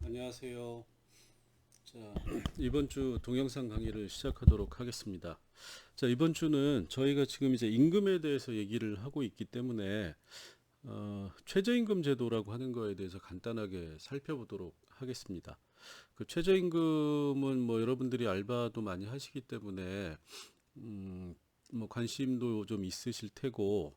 안녕하세요. 자, 이번 주 동영상 강의를 시작하도록 하겠습니다. 자, 이번 주는 저희가 지금 이제 임금에 대해서 얘기를 하고 있기 때문에 최저임금 제도라고 하는 거에 대해서 간단하게 살펴보도록 하겠습니다. 그 최저임금은 뭐 여러분들이 알바도 많이 하시기 때문에 뭐 관심도 좀 있으실 테고,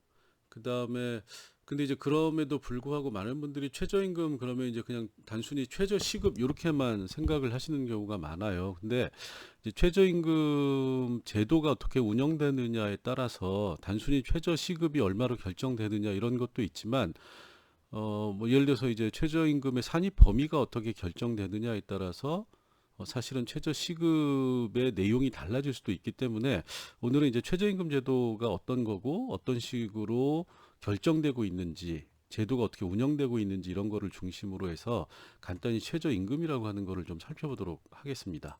그 다음에 근데 이제 그럼에도 불구하고 많은 분들이 최저임금 그러면 이제 그냥 단순히 최저시급 이렇게만 생각을 하시는 경우가 많아요. 근데 이제 최저임금 제도가 어떻게 운영되느냐에 따라서 단순히 최저시급이 얼마로 결정되느냐 이런 것도 있지만 뭐 예를 들어서 이제 최저임금의 산입 범위가 어떻게 결정되느냐에 따라서 사실은 최저시급의 내용이 달라질 수도 있기 때문에 오늘은 이제 최저임금 제도가 어떤 거고 어떤 식으로 결정되고 있는지, 제도가 어떻게 운영되고 있는지 이런 거를 중심으로 해서 간단히 최저임금이라고 하는 거를 좀 살펴보도록 하겠습니다.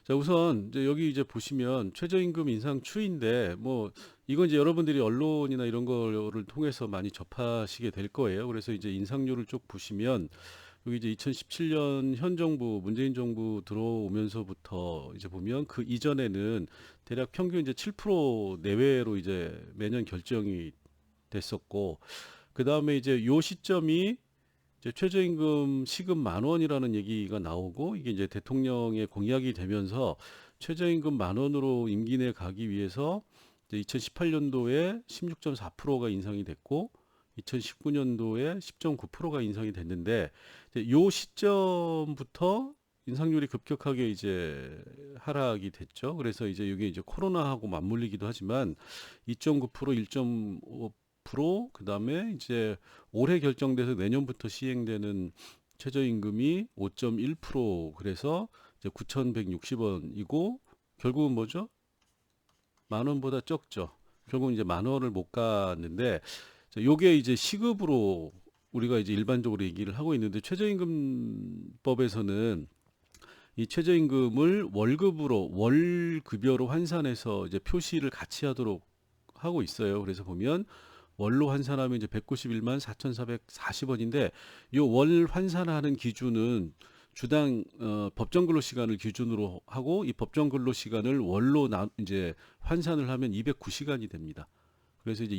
자, 우선 이제 여기 이제 보시면 최저임금 인상 추이인데 뭐 이건 이제 여러분들이 언론이나 이런 거를 통해서 많이 접하시게 될 거예요. 그래서 이제 인상률을 쭉 보시면 여기 이제 2017년 현 정부 문재인 정부 들어오면서부터 이제 보면 그 이전에는 대략 평균 이제 7% 내외로 이제 매년 결정이 됐었고, 그 다음에 이제 요 시점이 이제 최저임금 시급 10,000원이라는 얘기가 나오고, 이게 이제 대통령의 공약이 되면서 최저임금 10,000원으로 임기 내 가기 위해서 이제 2018년도에 16.4%가 인상이 됐고 2019년도에 10.9%가 인상이 됐는데, 이제 요 시점부터 인상률이 급격하게 이제 하락이 됐죠. 그래서 이제 이게 이제 코로나하고 맞물리기도 하지만 2.9%, 1.5%, 그다음에 이제 올해 결정돼서 내년부터 시행되는 최저임금이 5.1%, 그래서 이제 9,160원이고 결국은 뭐죠? 10,000원보다 적죠. 결국은 이제 10,000원을 못 갔는데, 자, 요게 이제 시급으로 우리가 이제 일반적으로 얘기를 하고 있는데, 최저임금법에서는 이 최저임금을 월급으로 월급여로 환산해서 이제 표시를 같이 하도록 하고 있어요. 그래서 보면 월로 환산하면 이제 191만 4,440원인데, 요 월 환산하는 기준은 주당 법정 근로 시간을 기준으로 하고, 이 법정 근로 시간을 월로 이제 환산을 하면 209시간이 됩니다. 그래서 이제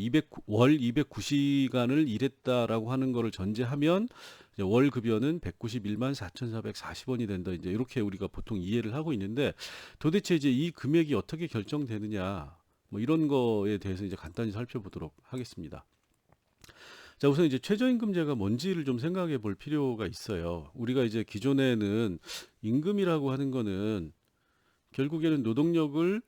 월 209시간을 일했다라고 하는 거를 전제하면 이제 월 급여는 191만 4,440원이 된다. 이제 이렇게 우리가 보통 이해를 하고 있는데, 도대체 이제 이 금액이 어떻게 결정되느냐, 뭐 이런 거에 대해서 이제 간단히 살펴보도록 하겠습니다. 자, 우선 이제 최저임금제가 뭔지를 좀 생각해 볼 필요가 있어요. 우리가 이제 기존에는 임금이라고 하는 거는 결국에는 노동력을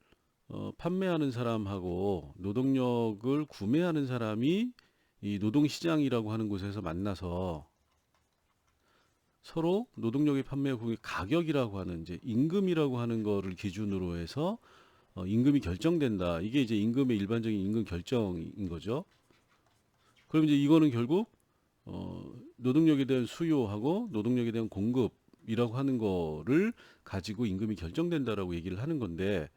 판매하는 사람하고 노동력을 구매하는 사람이 이 노동시장이라고 하는 곳에서 만나서 서로 노동력의 판매 후의 가격이라고 하는 이제 임금이라고 하는 거를 기준으로 해서 임금이 결정된다. 이게 이제 임금의 일반적인 임금 결정인 거죠. 그럼 이제 이거는 결국 노동력에 대한 수요하고 노동력에 대한 공급이라고 하는 거를 가지고 임금이 결정된다라고 얘기를 하는 건데,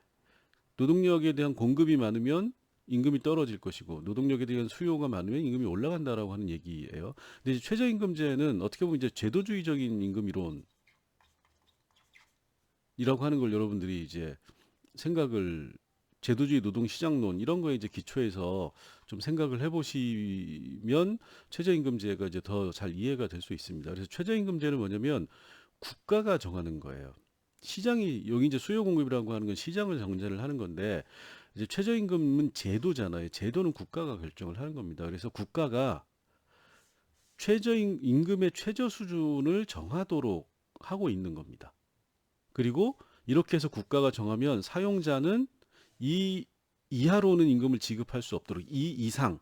노동력에 대한 공급이 많으면 임금이 떨어질 것이고 노동력에 대한 수요가 많으면 임금이 올라간다라고 하는 얘기예요. 근데 이제 최저임금제는 어떻게 보면 이제 제도주의적인 임금 이론이라고 하는 걸 여러분들이 이제 생각을, 제도주의 노동시장론 이런 거에 이제 기초해서 좀 생각을 해보시면 최저임금제가 이제 더 잘 이해가 될 수 있습니다. 그래서 최저임금제는 뭐냐면 국가가 정하는 거예요. 시장이, 여기 이제 수요 공급이라고 하는 건 시장을 정제를 하는 건데, 이제 최저임금은 제도잖아요. 제도는 국가가 결정을 하는 겁니다. 그래서 국가가 최저임금의 최저 수준을 정하도록 하고 있는 겁니다. 그리고 이렇게 해서 국가가 정하면 사용자는 이 이하로는 임금을 지급할 수 없도록, 이 이상,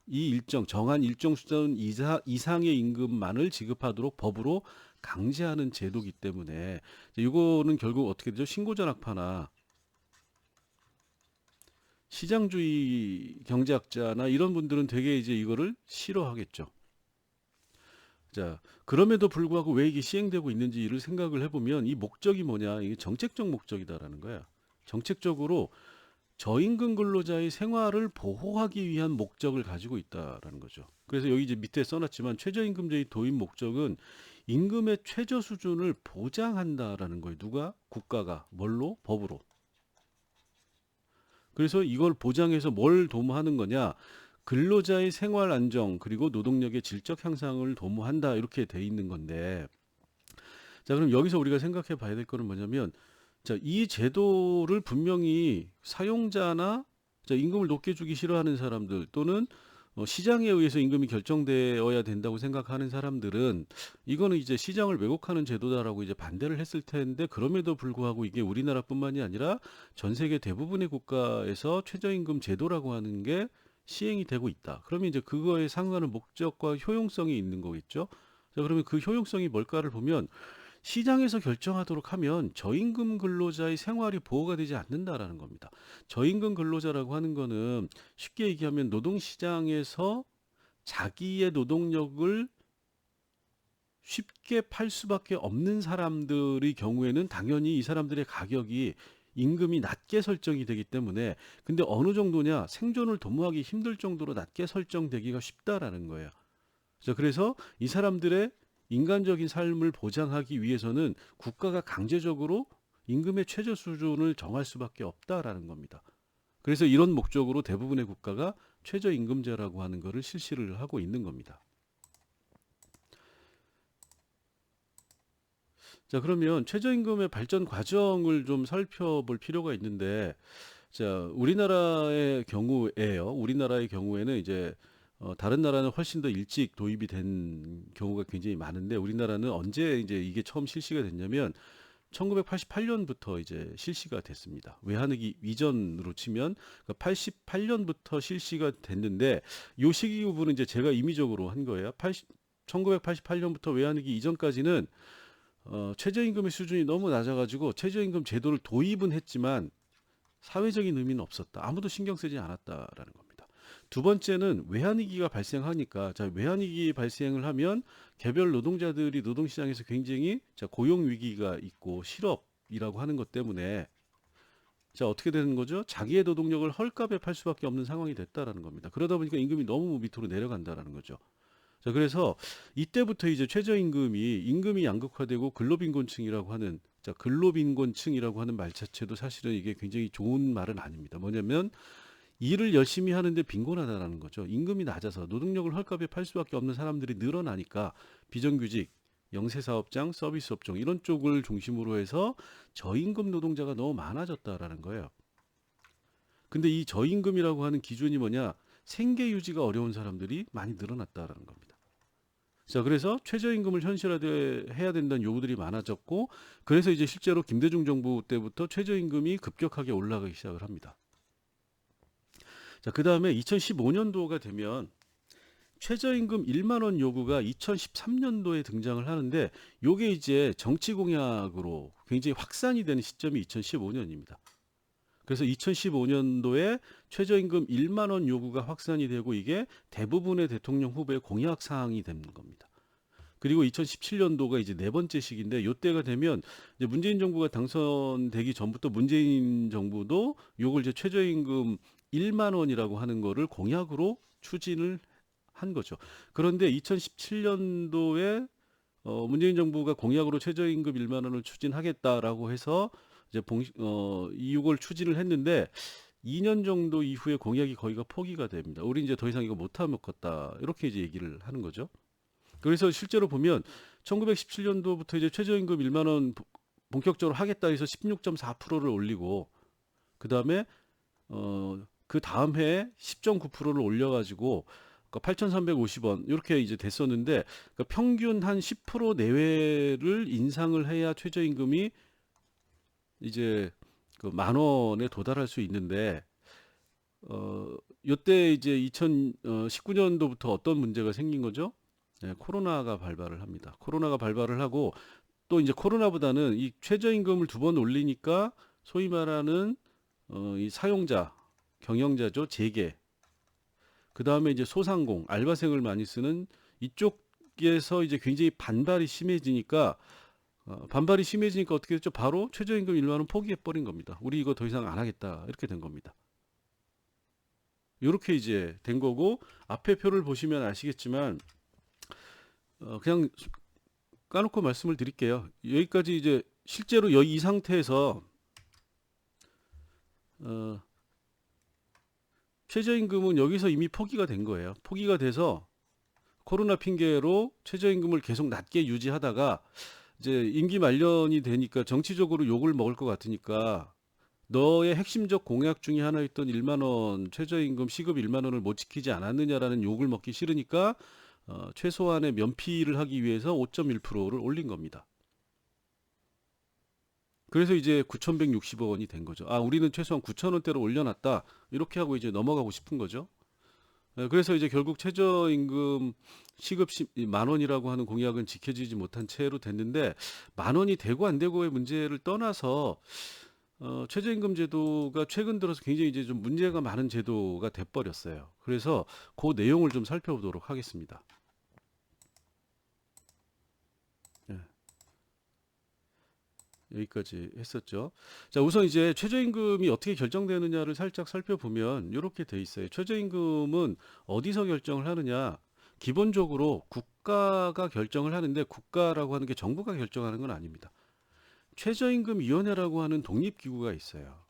이 일정 정한 일정 수준 이상의 임금만을 지급하도록 법으로 강제하는 제도이기 때문에, 이거는 결국 어떻게 되죠? 신고전학파나 시장주의 경제학자나 이런 분들은 되게 이제 이거를 싫어하겠죠. 자, 그럼에도 불구하고 왜 이게 시행되고 있는지를 생각을 해보면 이 목적이 뭐냐? 이게 정책적 목적이다라는 거야. 정책적으로 저임금 근로자의 생활을 보호하기 위한 목적을 가지고 있다라는 거죠. 그래서 여기 이제 밑에 써놨지만 최저임금제의 도입 목적은 임금의 최저 수준을 보장한다라는 거예요. 누가? 국가가. 뭘로? 법으로. 그래서 이걸 보장해서 뭘 도모하는 거냐? 근로자의 생활 안정 그리고 노동력의 질적 향상을 도모한다 이렇게 돼 있는 건데, 자 그럼 여기서 우리가 생각해 봐야 될 거는 뭐냐면, 자 이 제도를 분명히 사용자나 자 임금을 높게 주기 싫어하는 사람들 또는 시장에 의해서 임금이 결정되어야 된다고 생각하는 사람들은 이거는 이제 시장을 왜곡하는 제도다라고 이제 반대를 했을 텐데, 그럼에도 불구하고 이게 우리나라뿐만이 아니라 전 세계 대부분의 국가에서 최저임금 제도라고 하는 게 시행이 되고 있다. 그러면 이제 그거에 상응하는 목적과 효용성이 있는 거겠죠. 자, 그러면 그 효용성이 뭘까를 보면, 시장에서 결정하도록 하면 저임금 근로자의 생활이 보호가 되지 않는다라는 겁니다. 저임금 근로자라고 하는 거는 쉽게 얘기하면 노동시장에서 자기의 노동력을 쉽게 팔 수밖에 없는 사람들의 경우에는 당연히 이 사람들의 가격이 임금이 낮게 설정이 되기 때문에, 근데 어느 정도냐, 생존을 도모하기 힘들 정도로 낮게 설정되기가 쉽다라는 거예요. 그래서 이 사람들의 인간적인 삶을 보장하기 위해서는 국가가 강제적으로 임금의 최저 수준을 정할 수밖에 없다라는 겁니다. 그래서 이런 목적으로 대부분의 국가가 최저임금제라고 하는 것을 실시를 하고 있는 겁니다. 자, 그러면 최저임금의 발전 과정을 좀 살펴볼 필요가 있는데, 자, 우리나라의 경우에요. 우리나라의 경우에는 이제 다른 나라는 훨씬 더 일찍 도입이 된 경우가 굉장히 많은데, 우리나라는 언제 이제 이게 처음 실시가 됐냐면 1988년부터 이제 실시가 됐습니다. 외환위기 이전으로 치면 88년부터 실시가 됐는데, 요 시기 부분은 이제 제가 임의적으로 한 거예요. 1988년부터 외환위기 이전까지는 최저임금의 수준이 너무 낮아가지고 최저임금 제도를 도입은 했지만 사회적인 의미는 없었다. 아무도 신경 쓰지 않았다라는 겁니다. 두 번째는 외환위기가 발생하니까, 자, 외환위기 발생을 하면 개별 노동자들이 노동시장에서 굉장히 자, 고용위기가 있고 실업이라고 하는 것 때문에 자, 어떻게 되는 거죠? 자기의 노동력을 헐값에 팔 수밖에 없는 상황이 됐다라는 겁니다. 그러다 보니까 임금이 너무 밑으로 내려간다라는 거죠. 자, 그래서 이때부터 이제 최저임금이 임금이 양극화되고 근로빈곤층이라고 하는, 자, 근로빈곤층이라고 하는 말 자체도 사실은 이게 굉장히 좋은 말은 아닙니다. 뭐냐면 일을 열심히 하는데 빈곤하다라는 거죠. 임금이 낮아서 노동력을 헐값에 팔 수밖에 없는 사람들이 늘어나니까 비정규직, 영세사업장, 서비스업종 이런 쪽을 중심으로 해서 저임금 노동자가 너무 많아졌다라는 거예요. 근데 이 저임금이라고 하는 기준이 뭐냐? 생계 유지가 어려운 사람들이 많이 늘어났다라는 겁니다. 자, 그래서 최저임금을 현실화해야 된다는 요구들이 많아졌고, 그래서 이제 실제로 김대중 정부 때부터 최저임금이 급격하게 올라가기 시작을 합니다. 자, 그 다음에 2015년도가 되면 최저임금 1만 원 요구가 2013년도에 등장을 하는데, 요게 이제 정치 공약으로 굉장히 확산이 되는 시점이 2015년입니다. 그래서 2015년도에 최저임금 1만 원 요구가 확산이 되고 이게 대부분의 대통령 후보의 공약 사항이 되는 겁니다. 그리고 2017년도가 이제 네 번째 시기인데, 요때가 되면 이제 문재인 정부가 당선되기 전부터 문재인 정부도 요걸 이제 최저임금 1만 원이라고 하는 거를 공약으로 추진을 한 거죠. 그런데 2017년도에 문재인 정부가 공약으로 최저임금 1만 원을 추진하겠다라고 해서 이제 이걸 추진을 했는데 2년 정도 이후에 공약이 거의가 포기가 됩니다. 우리 이제 더 이상 이거 못 하겠다 이렇게 이제 얘기를 하는 거죠. 그래서 실제로 보면 1917년도부터 이제 최저임금 1만 원 본격적으로 하겠다 해서 16.4%를 올리고, 그 다음에 그 다음 해에 10.9%를 올려가지고 8,350원 이렇게 이제 됐었는데, 그러니까 평균 한 10% 내외를 인상을 해야 최저임금이 이제 그 만 원에 도달할 수 있는데, 요때 이제 2019년도부터 어떤 문제가 생긴 거죠? 네, 코로나가 발발을 합니다. 코로나가 발발을 하고, 또 이제 코로나보다는 이 최저임금을 두 번 올리니까 소위 말하는 이 사용자, 경영자죠, 재계, 그 다음에 이제 소상공, 알바생을 많이 쓰는 이쪽에서 이제 굉장히 반발이 심해지니까 어떻게 됐죠? 바로 최저임금 1만 원 포기해 버린 겁니다. 우리 이거 더 이상 안 하겠다 이렇게 된 겁니다. 이렇게 이제 된 거고, 앞에 표를 보시면 아시겠지만 그냥 까놓고 말씀을 드릴게요. 여기까지 이제 실제로 이 상태에서 어, 최저임금은 여기서 이미 포기가 된 거예요. 포기가 돼서 코로나 핑계로 최저임금을 계속 낮게 유지하다가 이제 임기 말년이 되니까 정치적으로 욕을 먹을 것 같으니까 너의 핵심적 공약 중에 하나였던 1만 원 최저임금 시급 1만 원을 못 지키지 않았느냐라는 욕을 먹기 싫으니까 최소한의 면피를 하기 위해서 5.1%를 올린 겁니다. 그래서 이제 9,160억 원이 된 거죠. 아, 우리는 최소한 9천 원대로 올려놨다. 이렇게 하고 이제 넘어가고 싶은 거죠. 그래서 이제 결국 최저임금 시급 만 원이라고 하는 공약은 지켜지지 못한 채로 됐는데, 만 원이 되고 안 되고의 문제를 떠나서 최저임금 제도가 최근 들어서 굉장히 이제 좀 문제가 많은 제도가 돼버렸어요. 그래서 그 내용을 좀 살펴보도록 하겠습니다. 예, 여기까지 했었죠. 자, 우선 이제 최저임금이 어떻게 결정되느냐를 살짝 살펴보면 이렇게 돼 있어요. 최저임금은 어디서 결정을 하느냐? 기본적으로 국가가 결정을 하는데, 국가라고 하는 게 정부가 결정하는 건 아닙니다. 최저임금위원회라고 하는 독립기구가 있어요.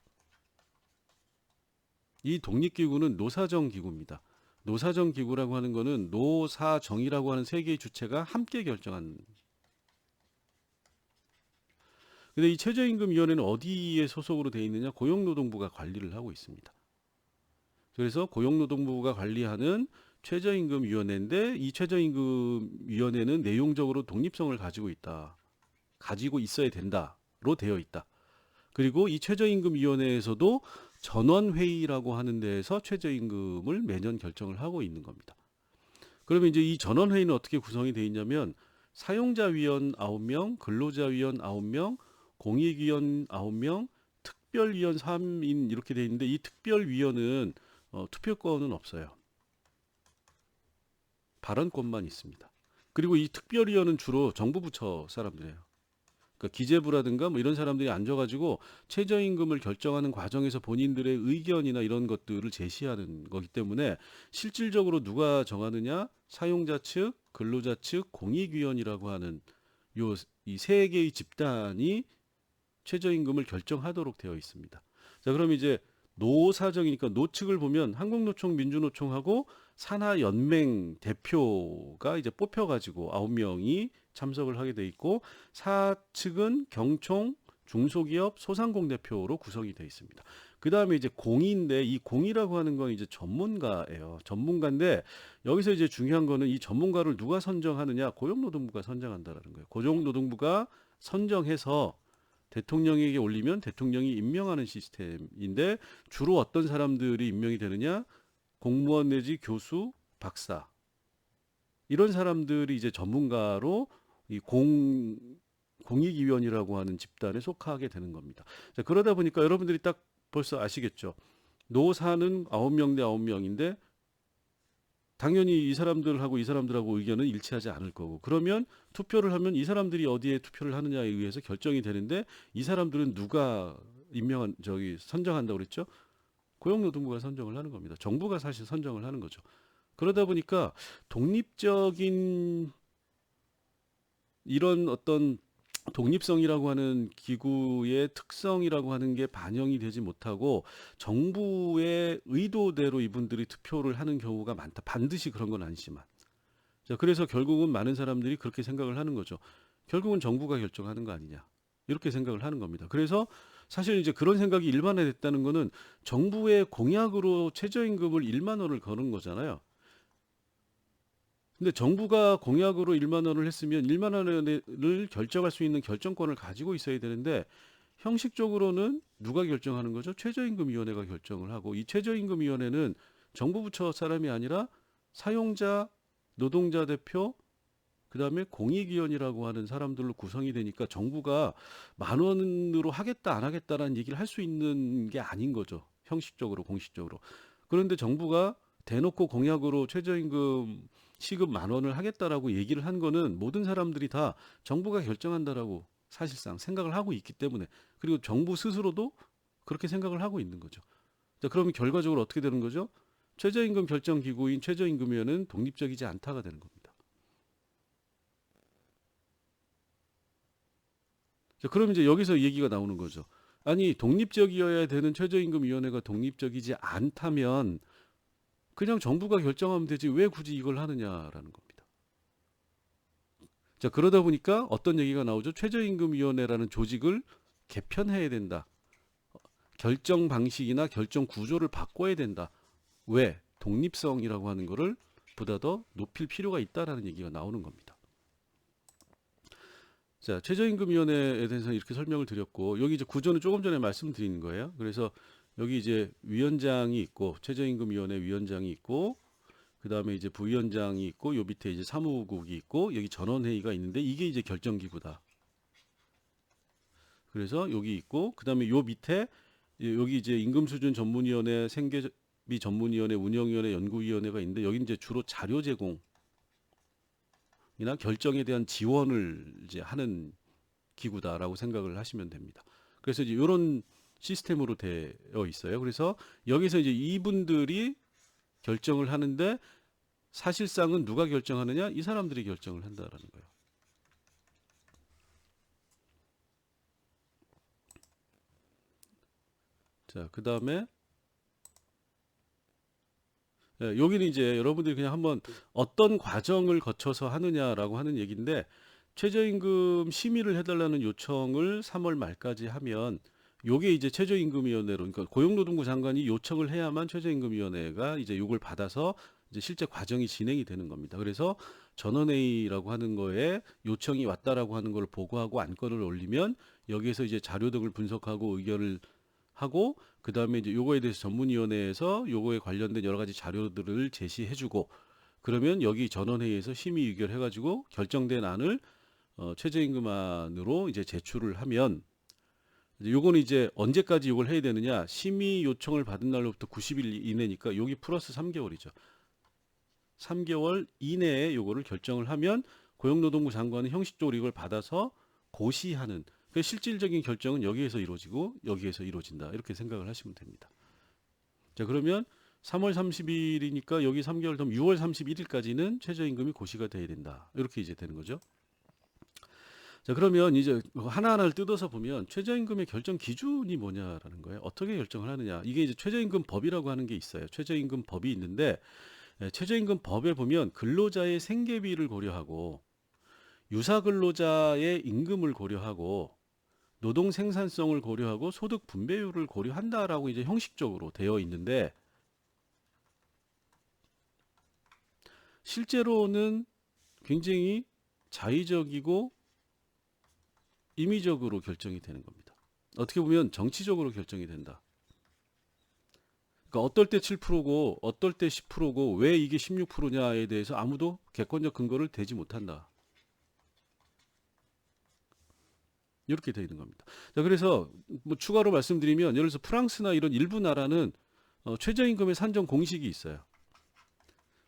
이 독립기구는 노사정기구입니다. 노사정기구라고 하는 거는 노사정이라고 하는 세 개의 주체가 함께 결정한. 근데 이 최저임금위원회는 어디에 소속으로 되어 있느냐? 고용노동부가 관리를 하고 있습니다. 그래서 고용노동부가 관리하는 최저임금위원회인데, 이 최저임금위원회는 내용적으로 독립성을 가지고 있다. 가지고 있어야 된다로 되어 있다. 그리고 이 최저임금위원회에서도 전원회의라고 하는 데에서 최저임금을 매년 결정을 하고 있는 겁니다. 그러면 이제 이 전원회의는 어떻게 구성이 되어 있냐면, 사용자위원 9명, 근로자위원 9명, 공익위원 9명, 특별위원 3인 이렇게 되어 있는데, 이 특별위원은 투표권은 없어요. 발언권만 있습니다. 그리고 이 특별위원은 주로 정부 부처 사람들이에요. 그러니까 기재부라든가 뭐 이런 사람들이 앉아가지고 최저임금을 결정하는 과정에서 본인들의 의견이나 이런 것들을 제시하는 거기 때문에, 실질적으로 누가 정하느냐? 사용자 측, 근로자 측, 공익위원이라고 하는 이 세 개의 집단이 최저임금을 결정하도록 되어 있습니다. 자, 그럼 이제 노사정이니까 노측을 보면 한국노총, 민주노총하고 산하연맹 대표가 이제 뽑혀가지고 9명이 참석을 하게 돼 있고, 사측은 경총, 중소기업, 소상공 대표로 구성이 되어 있습니다. 그 다음에 이제 공인데, 이 공이라고 하는 건 이제 전문가예요. 전문가인데, 여기서 이제 중요한 거는 이 전문가를 누가 선정하느냐? 고용노동부가 선정한다라는 거예요. 고용노동부가 선정해서 대통령에게 올리면 대통령이 임명하는 시스템인데, 주로 어떤 사람들이 임명이 되느냐? 공무원 내지 교수, 박사, 이런 사람들이 이제 전문가로 이 공익위원이라고 하는 집단에 속하게 되는 겁니다. 자, 그러다 보니까 여러분들이 딱 벌써 아시겠죠? 노사는 9명 대 9명인데 당연히 이 사람들하고 이 사람들하고 의견은 일치하지 않을 거고, 그러면 투표를 하면 이 사람들이 어디에 투표를 하느냐에 의해서 결정이 되는데, 이 사람들은 누가 선정한다고 그랬죠? 고용노동부가 선정을 하는 겁니다. 정부가 사실 선정을 하는 거죠. 그러다 보니까 독립적인 이런 어떤 독립성이라고 하는 기구의 특성이라고 하는 게 반영이 되지 못하고, 정부의 의도대로 이분들이 투표를 하는 경우가 많다. 반드시 그런 건 아니지만. 자, 그래서 결국은 많은 사람들이 그렇게 생각을 하는 거죠. 결국은 정부가 결정하는 거 아니냐, 이렇게 생각을 하는 겁니다. 그래서 사실 이제 그런 생각이 일반화됐다는 거는 정부의 공약으로 최저임금을 1만 원을 거는 거잖아요. 근데 정부가 공약으로 1만 원을 했으면 1만 원을 결정할 수 있는 결정권을 가지고 있어야 되는데, 형식적으로는 누가 결정하는 거죠? 최저임금위원회가 결정을 하고, 이 최저임금위원회는 정부 부처 사람이 아니라 사용자, 노동자 대표, 그다음에 공익위원이라고 하는 사람들로 구성이 되니까, 정부가 만 원으로 하겠다 안 하겠다라는 얘기를 할 수 있는 게 아닌 거죠. 형식적으로, 공식적으로. 그런데 정부가 대놓고 공약으로 최저임금 시급 만 원을 하겠다라고 얘기를 한 거는, 모든 사람들이 다 정부가 결정한다라고 사실상 생각을 하고 있기 때문에, 그리고 정부 스스로도 그렇게 생각을 하고 있는 거죠. 자, 그러면 결과적으로 어떻게 되는 거죠? 최저임금 결정 기구인 최저임금위원회는 독립적이지 않다가 되는 겁니다. 자, 그럼 이제 여기서 얘기가 나오는 거죠. 아니, 독립적이어야 되는 최저임금위원회가 독립적이지 않다면 그냥 정부가 결정하면 되지 왜 굳이 이걸 하느냐라는 겁니다. 자, 그러다 보니까 어떤 얘기가 나오죠? 최저임금위원회라는 조직을 개편해야 된다. 결정 방식이나 결정 구조를 바꿔야 된다. 왜? 독립성이라고 하는 거를 보다 더 높일 필요가 있다라는 얘기가 나오는 겁니다. 자, 최저임금위원회에 대해서 이렇게 설명을 드렸고, 여기 이제 구조는 조금 전에 말씀드린 거예요. 그래서 여기 이제 위원장이 있고, 최저임금위원회 위원장이 있고, 그 다음에 이제 부위원장이 있고, 요 밑에 이제 사무국이 있고, 여기 전원회의가 있는데, 이게 이제 결정기구다. 그래서 여기 있고, 그 다음에 요 밑에 여기 이제 임금수준 전문위원회, 생계비 전문위원회, 운영위원회, 연구위원회가 있는데, 여기 이제 주로 자료 제공 이나 결정에 대한 지원을 이제 하는 기구다라고 생각을 하시면 됩니다. 그래서 이제 이런 시스템으로 되어 있어요. 그래서 여기서 이제 이분들이 결정을 하는데 사실상은 누가 결정하느냐? 이 사람들이 결정을 한다라는 거예요. 자, 그 다음에 여기는 이제 여러분들이 그냥 한번 어떤 과정을 거쳐서 하느냐라고 하는 얘기인데 최저임금 심의를 해달라는 요청을 3월 말까지 하면 요게 이제 최저임금위원회로 그러니까 고용노동부 장관이 요청을 해야만 최저임금위원회가 이제 요걸 받아서 이제 실제 과정이 진행이 되는 겁니다. 그래서 전원회의라고 하는 거에 요청이 왔다라고 하는 걸 보고하고 안건을 올리면 여기에서 이제 자료 등을 분석하고 의견을 하고 그 다음에 이제 요거에 대해서 전문위원회에서 요거에 관련된 여러 가지 자료들을 제시해주고 그러면 여기 전원회의에서 심의 의결해가지고 결정된 안을 최저임금안으로 이제 제출을 하면 요거는 이제 언제까지 요걸 해야 되느냐 심의 요청을 받은 날로부터 90일 이내니까 여기 플러스 3개월이죠. 3개월 이내에 요거를 결정을 하면 고용노동부 장관은 형식적으로 이걸 받아서 고시하는 그 실질적인 결정은 여기에서 이루어지고 여기에서 이루어진다. 이렇게 생각을 하시면 됩니다. 자, 그러면 3월 30일이니까 여기 3개월 더면 6월 31일까지는 최저임금이 고시가 돼야 된다. 이렇게 이제 되는 거죠. 자, 그러면 이제 하나하나를 뜯어서 보면 최저임금의 결정 기준이 뭐냐라는 거예요. 어떻게 결정을 하느냐. 이게 이제 최저임금 법이라고 하는 게 있어요. 최저임금 법이 있는데 최저임금 법에 보면 근로자의 생계비를 고려하고 유사 근로자의 임금을 고려하고 노동 생산성을 고려하고 소득 분배율을 고려한다라고 이제 형식적으로 되어 있는데 실제로는 굉장히 자의적이고 임의적으로 결정이 되는 겁니다. 어떻게 보면 정치적으로 결정이 된다. 그러니까 어떨 때 7%고 어떨 때 10%고 왜 이게 16%냐에 대해서 아무도 객관적 근거를 대지 못한다. 이렇게 되어 있는 겁니다. 자, 그래서 뭐 추가로 말씀드리면 예를 들어서 프랑스나 이런 일부 나라는 최저임금의 산정 공식이 있어요.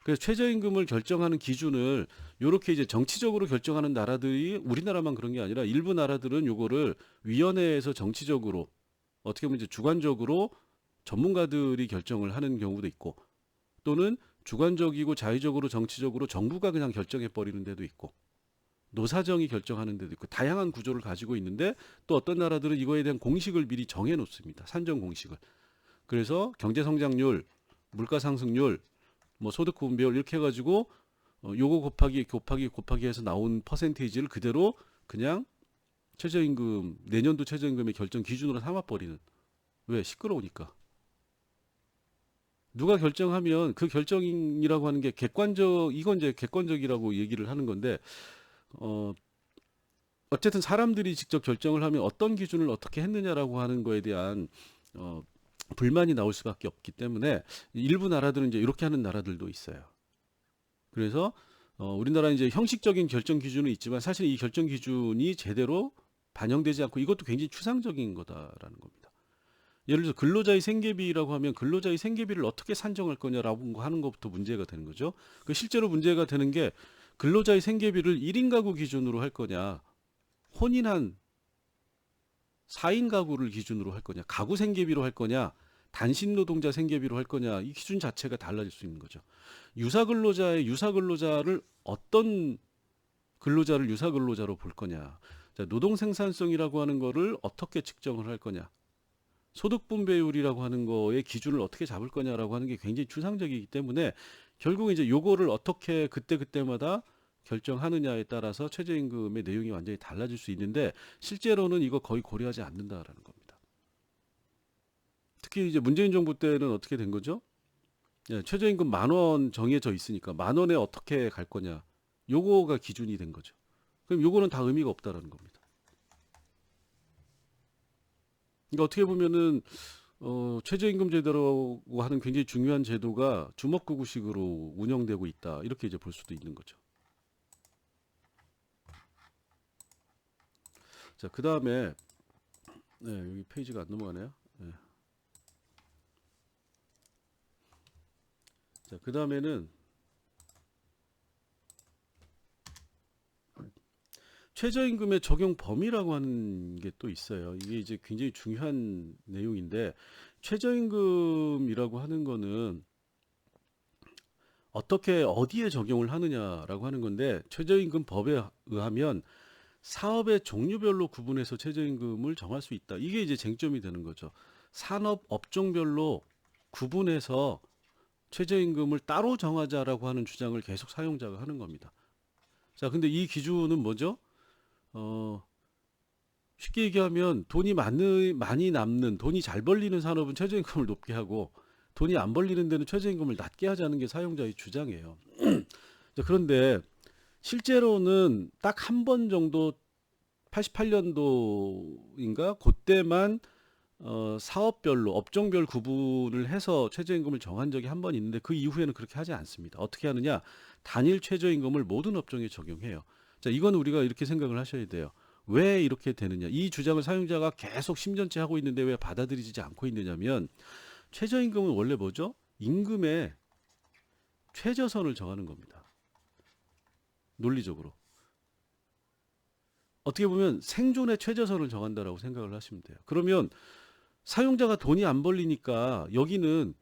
그래서 최저임금을 결정하는 기준을 이렇게 이제 정치적으로 결정하는 나라들이 우리나라만 그런 게 아니라 일부 나라들은 요거를 위원회에서 정치적으로 어떻게 보면 이제 주관적으로 전문가들이 결정을 하는 경우도 있고 또는 주관적이고 자의적으로 정치적으로 정부가 그냥 결정해 버리는 데도 있고 노사정이 결정하는 데도 있고 다양한 구조를 가지고 있는데 또 어떤 나라들은 이거에 대한 공식을 미리 정해 놓습니다. 산정 공식을. 그래서 경제 성장률, 물가 상승률, 뭐 소득 분배율 이렇게 해 가지고 요거 곱하기 해서 나온 퍼센테이지를 그대로 그냥 최저임금 내년도 최저임금의 결정 기준으로 삼아 버리는. 왜? 시끄러우니까. 누가 결정하면 그 결정이라고 하는 게 이건 이제 객관적이라고 얘기를 하는 건데 어쨌든 사람들이 직접 결정을 하면 어떤 기준을 어떻게 했느냐라고 하는 거에 대한 불만이 나올 수밖에 없기 때문에 일부 나라들은 이제 이렇게 하는 나라들도 있어요. 그래서 우리나라는 이제 형식적인 결정 기준은 있지만 사실 이 결정 기준이 제대로 반영되지 않고 이것도 굉장히 추상적인 거다라는 겁니다. 예를 들어서 근로자의 생계비라고 하면 근로자의 생계비를 어떻게 산정할 거냐라고 하는 것부터 문제가 되는 거죠. 그 실제로 문제가 되는 게 근로자의 생계비를 1인 가구 기준으로 할 거냐, 혼인한 4인 가구를 기준으로 할 거냐, 가구 생계비로 할 거냐, 단신 노동자 생계비로 할 거냐, 이 기준 자체가 달라질 수 있는 거죠. 유사 근로자의 유사 근로자를 어떤 근로자를 유사 근로자로 볼 거냐. 자, 노동 생산성이라고 하는 거를 어떻게 측정을 할 거냐. 소득 분배율이라고 하는 거의 기준을 어떻게 잡을 거냐라고 하는 게 굉장히 추상적이기 때문에 결국 이제 요거를 어떻게 그때그때마다 결정하느냐에 따라서 최저임금의 내용이 완전히 달라질 수 있는데 실제로는 이거 거의 고려하지 않는다라는 겁니다. 특히 이제 문재인 정부 때는 어떻게 된 거죠? 예, 최저임금 10,000원 정해져 있으니까 10,000원에 어떻게 갈 거냐. 요거가 기준이 된 거죠. 그럼 요거는 다 의미가 없다라는 겁니다. 그러니까 어떻게 보면은 최저임금 제도라고 하는 굉장히 중요한 제도가 주먹구구식으로 운영되고 있다. 이렇게 이제 볼 수도 있는 거죠. 자, 그 다음에 네, 여기 페이지가 안 넘어가네요. 네. 자, 그 다음에는 최저임금의 적용 범위라고 하는 게 또 있어요. 이게 이제 굉장히 중요한 내용인데 최저임금이라고 하는 거는 어떻게 어디에 적용을 하느냐라고 하는 건데 최저임금 법에 의하면 사업의 종류별로 구분해서 최저임금을 정할 수 있다. 이게 이제 쟁점이 되는 거죠. 산업 업종별로 구분해서 최저임금을 따로 정하자라고 하는 주장을 계속 사용자가 하는 겁니다. 자, 근데 이 기준은 뭐죠? 쉽게 얘기하면 돈이 많이 남는, 돈이 잘 벌리는 산업은 최저임금을 높게 하고 돈이 안 벌리는 데는 최저임금을 낮게 하자는 게 사용자의 주장이에요. 자, 그런데 실제로는 딱 한 번 정도 88년도인가 그때만 사업별로 업종별 구분을 해서 최저임금을 정한 적이 한 번 있는데 그 이후에는 그렇게 하지 않습니다. 어떻게 하느냐? 단일 최저임금을 모든 업종에 적용해요. 자, 이건 우리가 이렇게 생각을 하셔야 돼요. 왜 이렇게 되느냐? 이 주장을 사용자가 계속 10년째 하고 있는데 왜 받아들이지 않고 있느냐면 최저임금은 원래 뭐죠? 임금의 최저선을 정하는 겁니다. 논리적으로. 어떻게 보면 생존의 최저선을 정한다라고 생각을 하시면 돼요. 그러면 사용자가 돈이 안 벌리니까 여기는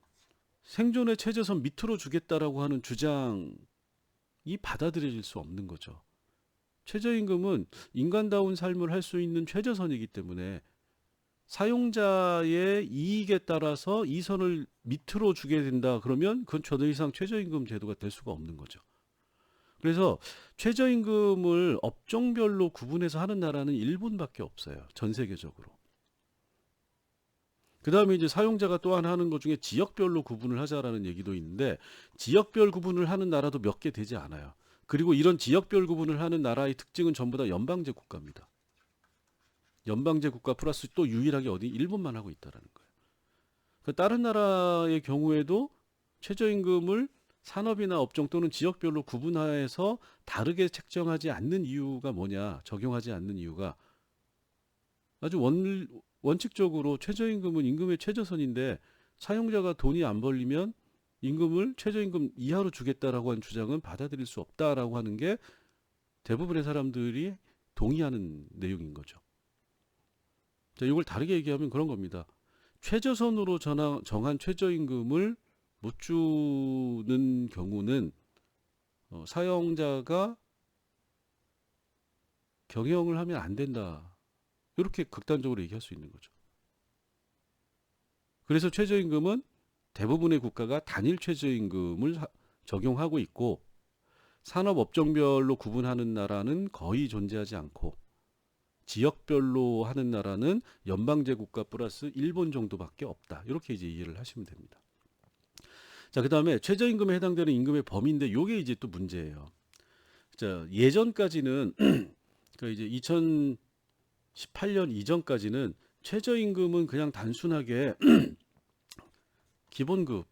생존의 최저선 밑으로 주겠다라고 하는 주장이 받아들여질 수 없는 거죠. 최저임금은 인간다운 삶을 할 수 있는 최저선이기 때문에 사용자의 이익에 따라서 이 선을 밑으로 주게 된다. 그러면 그건 더 이상 최저임금 제도가 될 수가 없는 거죠. 그래서 최저임금을 업종별로 구분해서 하는 나라는 일본밖에 없어요. 전 세계적으로. 그 다음에 이제 사용자가 또 하나 하는 것 중에 지역별로 구분을 하자라는 얘기도 있는데 지역별 구분을 하는 나라도 몇 개 되지 않아요. 그리고 이런 지역별 구분을 하는 나라의 특징은 전부 다 연방제 국가입니다. 연방제 국가 플러스 또 유일하게 어디 일본만 하고 있다라는 거예요. 그 다른 나라의 경우에도 최저임금을 산업이나 업종 또는 지역별로 구분해서 다르게 책정하지 않는 이유가 뭐냐, 적용하지 않는 이유가 아주 원칙적으로 최저임금은 임금의 최저선인데 사용자가 돈이 안 벌리면 임금을 최저임금 이하로 주겠다라고 하는 주장은 받아들일 수 없다라고 하는 게 대부분의 사람들이 동의하는 내용인 거죠. 자, 이걸 다르게 얘기하면 그런 겁니다. 최저선으로 정한 최저임금을 못 주는 경우는 사용자가 경영을 하면 안 된다. 이렇게 극단적으로 얘기할 수 있는 거죠. 그래서 최저임금은 대부분의 국가가 단일 최저임금을 적용하고 있고 산업 업종별로 구분하는 나라는 거의 존재하지 않고 지역별로 하는 나라는 연방제 국가 플러스 일본 정도밖에 없다. 이렇게 이제 이해를 하시면 됩니다. 자, 그다음에 최저임금에 해당되는 임금의 범위인데 요게 이제 또 문제예요. 자, 예전까지는 그러니까 이제 2018년 이전까지는 최저임금은 그냥 단순하게 기본급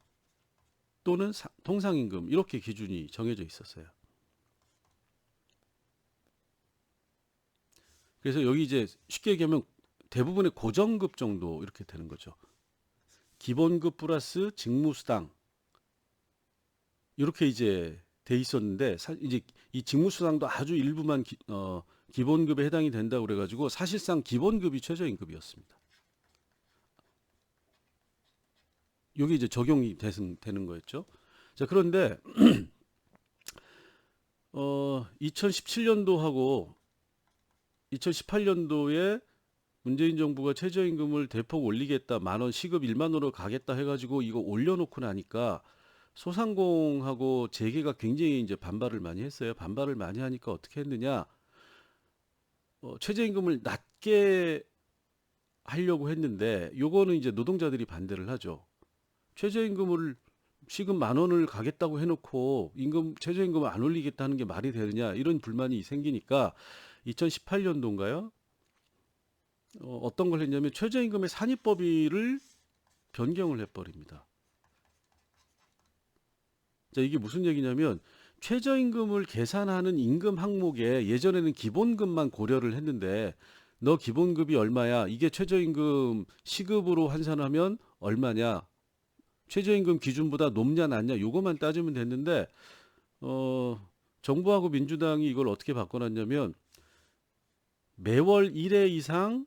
또는 통상임금 이렇게 기준이 정해져 있었어요. 그래서 여기 이제 쉽게 얘기하면 대부분의 고정급 정도 이렇게 되는 거죠. 기본급 플러스 직무수당 이렇게 이제 돼 있었는데 이제 이 직무수당도 아주 일부만 기본급에 해당이 된다고 그래가지고 사실상 기본급이 최저임금이었습니다. 여기 이제 적용이 되는 거였죠. 자, 그런데 2017년도하고 2018년도에 문재인 정부가 최저임금을 대폭 올리겠다, 10,000원 시급 10,000원으로 가겠다 해가지고 이거 올려놓고 나니까 소상공하고 재계가 굉장히 이제 반발을 많이 했어요. 반발을 많이 하니까 어떻게 했느냐? 최저임금을 낮게 하려고 했는데 요거는 이제 노동자들이 반대를 하죠. 최저임금을 시급 10,000원을 가겠다고 해놓고 최저임금을 안 올리겠다는 게 말이 되느냐 이런 불만이 생기니까 2018년도인가요? 어떤 걸 했냐면 최저임금의 산입범위를 변경을 해버립니다. 자, 이게 무슨 얘기냐면 최저임금을 계산하는 임금 항목에 예전에는 기본급만 고려를 했는데 너 기본급이 얼마야? 이게 최저임금 시급으로 환산하면 얼마냐? 최저임금 기준보다 높냐 낮냐? 요거만 따지면 됐는데 정부하고 민주당이 이걸 어떻게 바꿔놨냐면 매월 1회 이상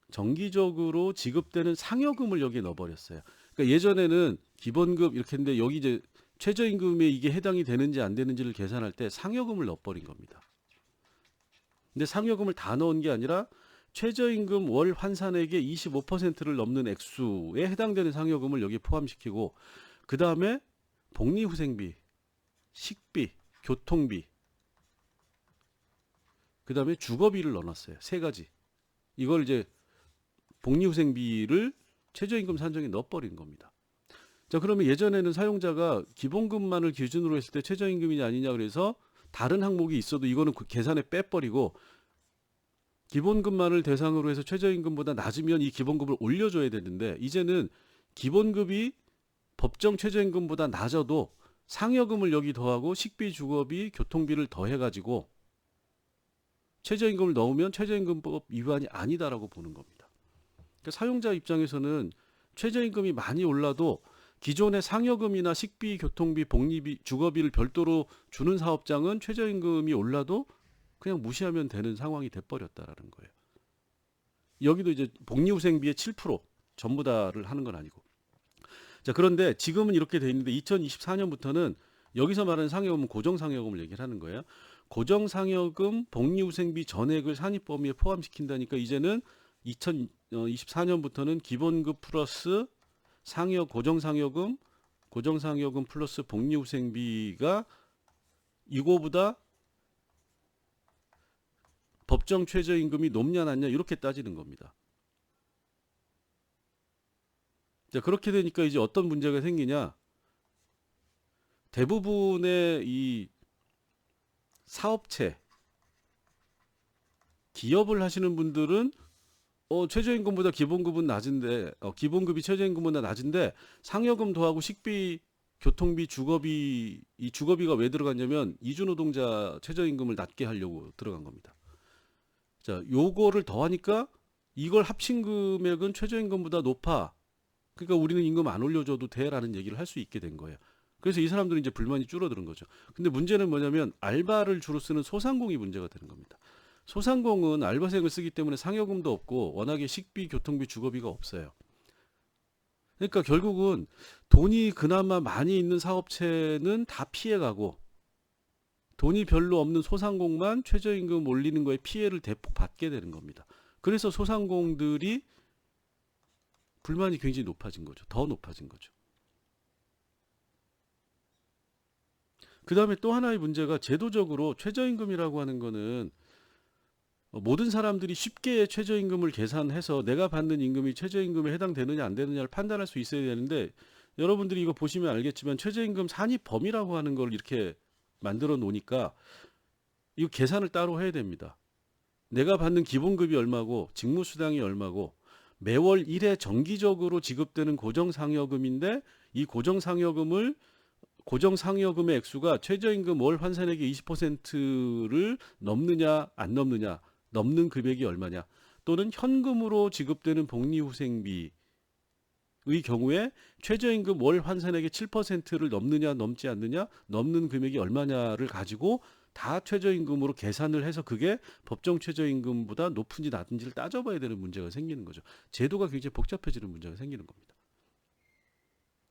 정기적으로 지급되는 상여금을 여기에 넣어버렸어요. 그러니까 예전에는 기본급 이렇게 했는데 여기 이제 최저임금에 이게 해당이 되는지 안 되는지를 계산할 때 상여금을 넣어버린 겁니다. 근데 상여금을 다 넣은 게 아니라 최저임금 월 환산액의 25%를 넘는 액수에 해당되는 상여금을 여기에 포함시키고 그 다음에 복리후생비, 식비, 교통비, 그 다음에 주거비를 넣어놨어요. 세 가지. 이걸 이제 복리후생비를 최저임금 산정에 넣어버린 겁니다. 자, 그러면 예전에는 사용자가 기본급만을 기준으로 했을 때 최저임금이냐 아니냐 그래서 다른 항목이 있어도 이거는 그 계산에 빼버리고 기본급만을 대상으로 해서 최저임금보다 낮으면 이 기본급을 올려줘야 되는데 이제는 기본급이 법정 최저임금보다 낮아도 상여금을 여기 더하고 식비, 주거비, 교통비를 더해가지고 최저임금을 넣으면 최저임금법 위반이 아니다라고 보는 겁니다. 그러니까 사용자 입장에서는 최저임금이 많이 올라도 기존의 상여금이나 식비, 교통비, 복리비, 주거비를 별도로 주는 사업장은 최저임금이 올라도 그냥 무시하면 되는 상황이 돼버렸다라는 거예요. 여기도 이제 복리후생비의 7% 전부 다를 하는 건 아니고. 자, 그런데 지금은 이렇게 돼 있는데 2024년부터는 여기서 말하는 상여금은 고정상여금을 얘기를 하는 거예요. 고정상여금, 복리후생비 전액을 산입범위에 포함시킨다니까 이제는 2024년부터는 기본급 플러스 고정상여금 플러스 복리후생비가 이거보다 법정 최저임금이 높냐 낮냐 이렇게 따지는 겁니다. 자, 그렇게 되니까 이제 어떤 문제가 생기냐? 대부분의 이 사업체, 기업을 하시는 분들은 최저임금보다 기본급은 낮은데 기본급이 최저임금보다 낮은데 상여금 더하고 식비, 교통비, 주거비 이 주거비가 왜 들어갔냐면 이주노동자 최저임금을 낮게 하려고 들어간 겁니다. 자, 요거를 더하니까 이걸 합친 금액은 최저임금보다 높아. 그러니까 우리는 임금 안 올려줘도 돼라는 얘기를 할 수 있게 된 거예요. 그래서 이 사람들은 이제 불만이 줄어드는 거죠. 근데 문제는 뭐냐면 알바를 주로 쓰는 소상공이 문제가 되는 겁니다. 소상공은 알바생을 쓰기 때문에 상여금도 없고 워낙에 식비, 교통비, 주거비가 없어요. 그러니까 결국은 돈이 그나마 많이 있는 사업체는 다 피해가고 돈이 별로 없는 소상공만 최저임금 올리는 거에 피해를 대폭 받게 되는 겁니다. 그래서 소상공들이 불만이 굉장히 높아진 거죠. 더 높아진 거죠. 그 다음에 또 하나의 문제가 제도적으로 최저임금이라고 하는 거는 모든 사람들이 쉽게 최저임금을 계산해서 내가 받는 임금이 최저임금에 해당되느냐 안 되느냐를 판단할 수 있어야 되는데 여러분들이 이거 보시면 알겠지만 최저임금 산입 범위라고 하는 걸 이렇게 만들어 놓으니까 이거 계산을 따로 해야 됩니다. 내가 받는 기본급이 얼마고 직무수당이 얼마고 매월 1회 정기적으로 지급되는 고정상여금인데 이 고정상여금의 액수가 최저임금 월 환산액의 20%를 넘느냐 안 넘느냐 넘는 금액이 얼마냐 또는 현금으로 지급되는 복리후생비의 경우에 최저임금 월 환산액의 7%를 넘느냐 넘지 않느냐 넘는 금액이 얼마냐를 가지고 다 최저임금으로 계산을 해서 그게 법정 최저임금보다 높은지 낮은지를 따져봐야 되는 문제가 생기는 거죠. 제도가 굉장히 복잡해지는 문제가 생기는 겁니다.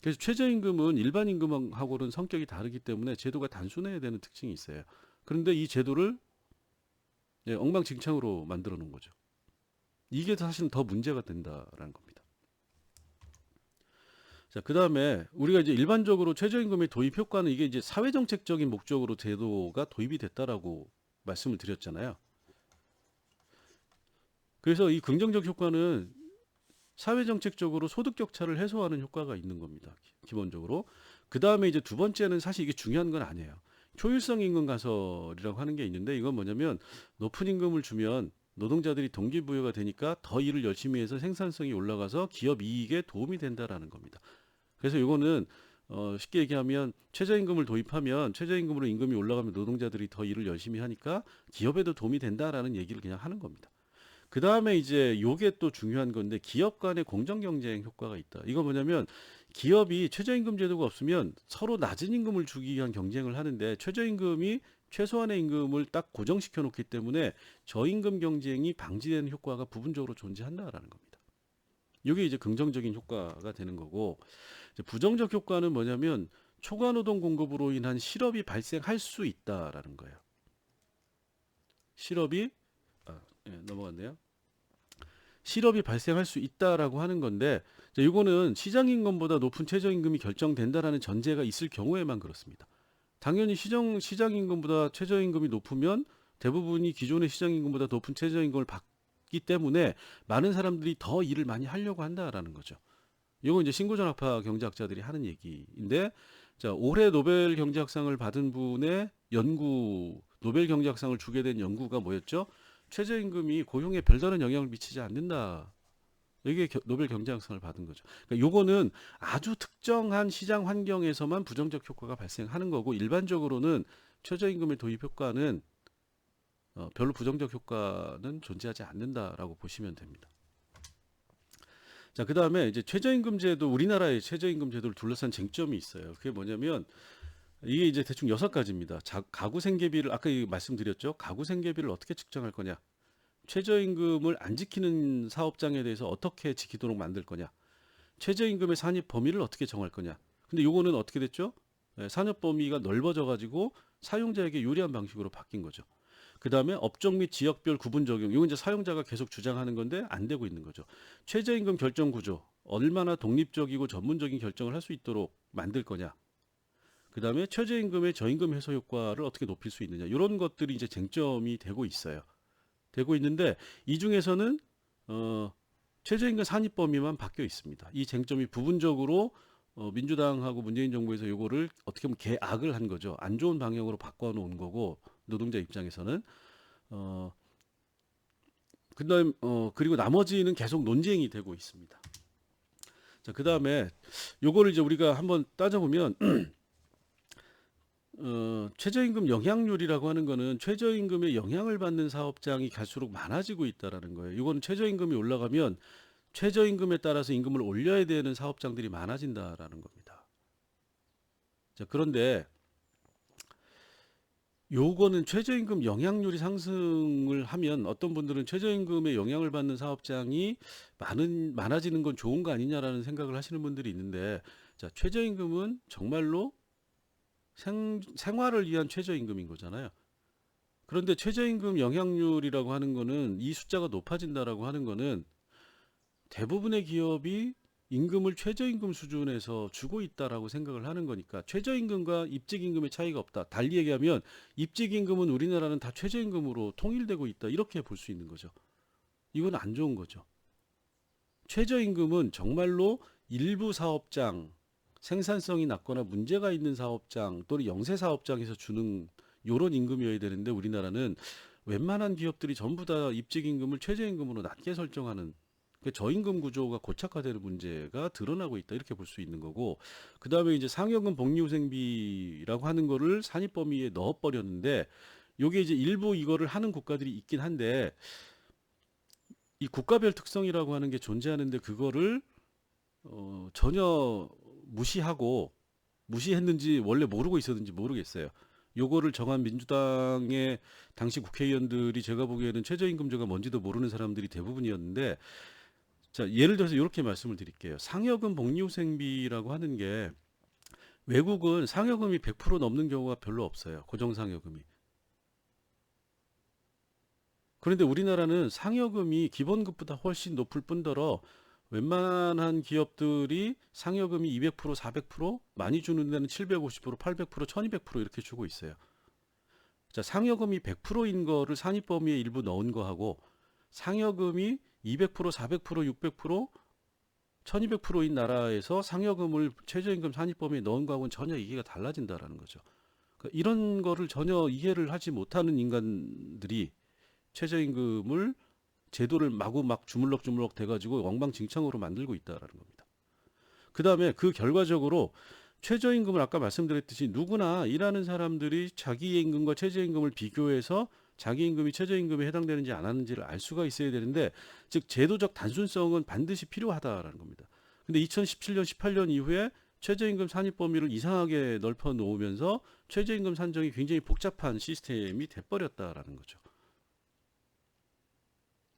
그래서 최저임금은 일반 임금하고는 성격이 다르기 때문에 제도가 단순해야 되는 특징이 있어요. 그런데 이 제도를 엉망진창으로 만들어 놓은 거죠. 이게 사실은 더 문제가 된다라는 겁니다. 자, 그다음에 우리가 이제 일반적으로 최저임금의 도입 효과는 이게 이제 사회정책적인 목적으로 제도가 도입이 됐다라고 말씀을 드렸잖아요. 그래서 이 긍정적 효과는 사회정책적으로 소득 격차를 해소하는 효과가 있는 겁니다. 기본적으로. 그 다음에 이제 두 번째는 사실 이게 중요한 건 아니에요. 효율성 임금 가설이라고 하는 게 있는데 이건 뭐냐면 높은 임금을 주면 노동자들이 동기부여가 되니까 더 일을 열심히 해서 생산성이 올라가서 기업 이익에 도움이 된다라는 겁니다. 그래서 이거는 쉽게 얘기하면 최저임금을 도입하면 최저임금으로 임금이 올라가면 노동자들이 더 일을 열심히 하니까 기업에도 도움이 된다라는 얘기를 그냥 하는 겁니다. 그 다음에 이제 요게 또 중요한 건데 기업 간의 공정 경쟁 효과가 있다. 이거 뭐냐면 기업이 최저임금 제도가 없으면 서로 낮은 임금을 주기 위한 경쟁을 하는데 최저임금이 최소한의 임금을 딱 고정시켜 놓기 때문에 저임금 경쟁이 방지되는 효과가 부분적으로 존재한다라는 겁니다. 이게 이제 긍정적인 효과가 되는 거고 이제 부정적 효과는 뭐냐면 초과 노동 공급으로 인한 실업이 발생할 수 있다라는 거예요. 실업이 넘어갔네요. 실업이 발생할 수 있다라고 하는 건데 이거는 시장임금보다 높은 최저임금이 결정된다라는 전제가 있을 경우에만 그렇습니다. 당연히 시장임금보다 최저임금이 높으면 대부분이 기존의 시장임금보다 높은 최저임금을 받기 때문에 많은 사람들이 더 일을 많이 하려고 한다라는 거죠. 이건 이제 신고전학파 경제학자들이 하는 얘기인데 자, 올해 노벨 경제학상을 받은 분의 노벨 경제학상을 주게 된 연구가 뭐였죠? 최저임금이 고용에 별다른 영향을 미치지 않는다. 이게 노벨 경제학상을 받은 거죠. 그러니까 요거는 아주 특정한 시장 환경에서만 부정적 효과가 발생하는 거고 일반적으로는 최저임금의 도입 효과는 별로 부정적 효과는 존재하지 않는다라고 보시면 됩니다. 자, 그다음에 이제 최저임금 제도 우리나라의 최저임금 제도를 둘러싼 쟁점이 있어요. 그게 뭐냐면 이게 이제 대충 6가지입니다. 가구 생계비를 아까 말씀드렸죠. 가구 생계비를 어떻게 측정할 거냐? 최저임금을 안 지키는 사업장에 대해서 어떻게 지키도록 만들 거냐? 최저임금의 산입 범위를 어떻게 정할 거냐? 근데 요거는 어떻게 됐죠? 산업 범위가 넓어져 가지고 사용자에게 유리한 방식으로 바뀐 거죠. 그다음에 업종 및 지역별 구분 적용. 이건 이제 사용자가 계속 주장하는 건데 안 되고 있는 거죠. 최저임금 결정 구조. 얼마나 독립적이고 전문적인 결정을 할 수 있도록 만들 거냐? 그다음에 최저임금의 저임금 해소 효과를 어떻게 높일 수 있느냐? 이런 것들이 이제 쟁점이 되고 있어요. 되고 있는데 이 중에서는 최저임금 산입 범위만 바뀌어 있습니다. 이 쟁점이 부분적으로 민주당하고 문재인 정부에서 요거를 어떻게 보면 개악을 한 거죠. 안 좋은 방향으로 바꿔 놓은 거고 노동자 입장에서는 그다음 그리고 나머지는 계속 논쟁이 되고 있습니다. 자, 그다음에 요거를 이제 우리가 한번 따져보면 최저임금 영향률이라고 하는 거는 최저임금에 영향을 받는 사업장이 갈수록 많아지고 있다라는 거예요. 이건 최저임금이 올라가면 최저임금에 따라서 임금을 올려야 되는 사업장들이 많아진다라는 겁니다. 자, 그런데 요거는 최저임금 영향률이 상승을 하면 어떤 분들은 최저임금에 영향을 받는 사업장이 많아지는 건 좋은 거 아니냐라는 생각을 하시는 분들이 있는데 자, 최저임금은 정말로 생활을 위한 최저임금인 거잖아요. 그런데 최저임금 영향률이라고 하는 거는 이 숫자가 높아진다라고 하는 거는 대부분의 기업이 임금을 최저임금 수준에서 주고 있다라고 생각을 하는 거니까 최저임금과 입직임금의 차이가 없다. 달리 얘기하면 입직임금은 우리나라는 다 최저임금으로 통일되고 있다. 이렇게 볼 수 있는 거죠. 이건 안 좋은 거죠. 최저임금은 정말로 일부 사업장, 생산성이 낮거나 문제가 있는 사업장 또는 영세 사업장에서 주는 요런 임금이어야 되는데 우리나라는 웬만한 기업들이 전부 다 입직임금을 최저임금으로 낮게 설정하는 저임금 구조가 고착화되는 문제가 드러나고 있다 이렇게 볼 수 있는 거고 그 다음에 이제 상여금 복리후생비라고 하는 거를 산입 범위에 넣어버렸는데 요게 이제 일부 이거를 하는 국가들이 있긴 한데 이 국가별 특성이라고 하는 게 존재하는데 그거를 전혀 무시했는지 원래 모르고 있었는지 모르겠어요. 요거를 정한 민주당의 당시 국회의원들이 제가 보기에는 최저임금제가 뭔지도 모르는 사람들이 대부분이었는데 자, 예를 들어서 이렇게 말씀을 드릴게요. 상여금 복리후생비라고 하는 게 외국은 상여금이 100% 넘는 경우가 별로 없어요. 고정상여금이. 그런데 우리나라는 상여금이 기본급보다 훨씬 높을 뿐더러 웬만한 기업들이 상여금이 200%, 400%, 많이 주는 데는 750%, 800%, 1200% 이렇게 주고 있어요. 자, 상여금이 100%인 거를 산입 범위에 일부 넣은 거하고 상여금이 200%, 400%, 600%, 1200%인 나라에서 상여금을 최저임금 산입 범위에 넣은 거하고는 전혀 이해가 달라진다라는 거죠. 그러니까 이런 거를 전혀 이해를 하지 못하는 인간들이 최저임금을 제도를 마구 막 주물럭주물럭 돼가지고 엉망진창으로 만들고 있다라는 겁니다. 그 다음에 그 결과적으로 최저임금을 아까 말씀드렸듯이 누구나 일하는 사람들이 자기의 임금과 최저임금을 비교해서 자기 임금이 최저임금에 해당되는지 안 하는지를 알 수가 있어야 되는데, 즉 제도적 단순성은 반드시 필요하다라는 겁니다. 근데 2017년, 18년 이후에 최저임금 산입 범위를 이상하게 넓혀 놓으면서 최저임금 산정이 굉장히 복잡한 시스템이 돼버렸다라는 거죠.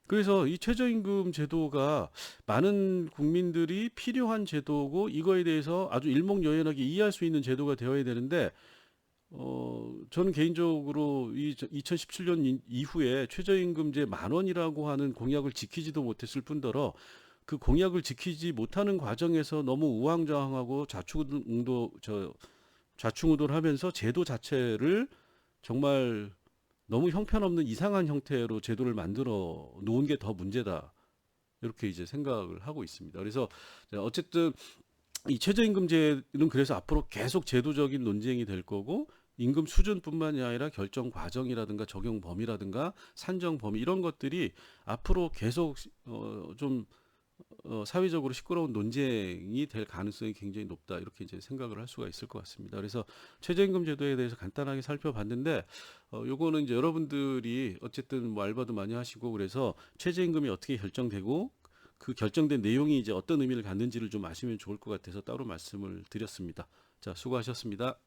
그래서 이 최저임금 제도가 많은 국민들이 필요한 제도고 이거에 대해서 아주 일목요연하게 이해할 수 있는 제도가 되어야 되는데, 저는 개인적으로 이 2017년 이후에 최저임금제 10,000원이라고 하는 공약을 지키지도 못했을 뿐더러 그 공약을 지키지 못하는 과정에서 너무 우왕좌왕하고 좌충우돌 하면서 제도 자체를 정말 너무 형편없는 이상한 형태로 제도를 만들어 놓은 게 더 문제다. 이렇게 이제 생각을 하고 있습니다. 그래서 어쨌든 이 최저임금제는 그래서 앞으로 계속 제도적인 논쟁이 될 거고, 임금 수준뿐만이 아니라 결정 과정이라든가 적용 범위라든가 산정 범위 이런 것들이 앞으로 계속 좀 사회적으로 시끄러운 논쟁이 될 가능성이 굉장히 높다, 이렇게 이제 생각을 할 수가 있을 것 같습니다. 그래서 최저임금 제도에 대해서 간단하게 살펴봤는데, 요거는 이제 여러분들이 어쨌든 뭐 알바도 많이 하시고 그래서 최저임금이 어떻게 결정되고 그 결정된 내용이 이제 어떤 의미를 갖는지를 좀 아시면 좋을 것 같아서 따로 말씀을 드렸습니다. 자, 수고하셨습니다.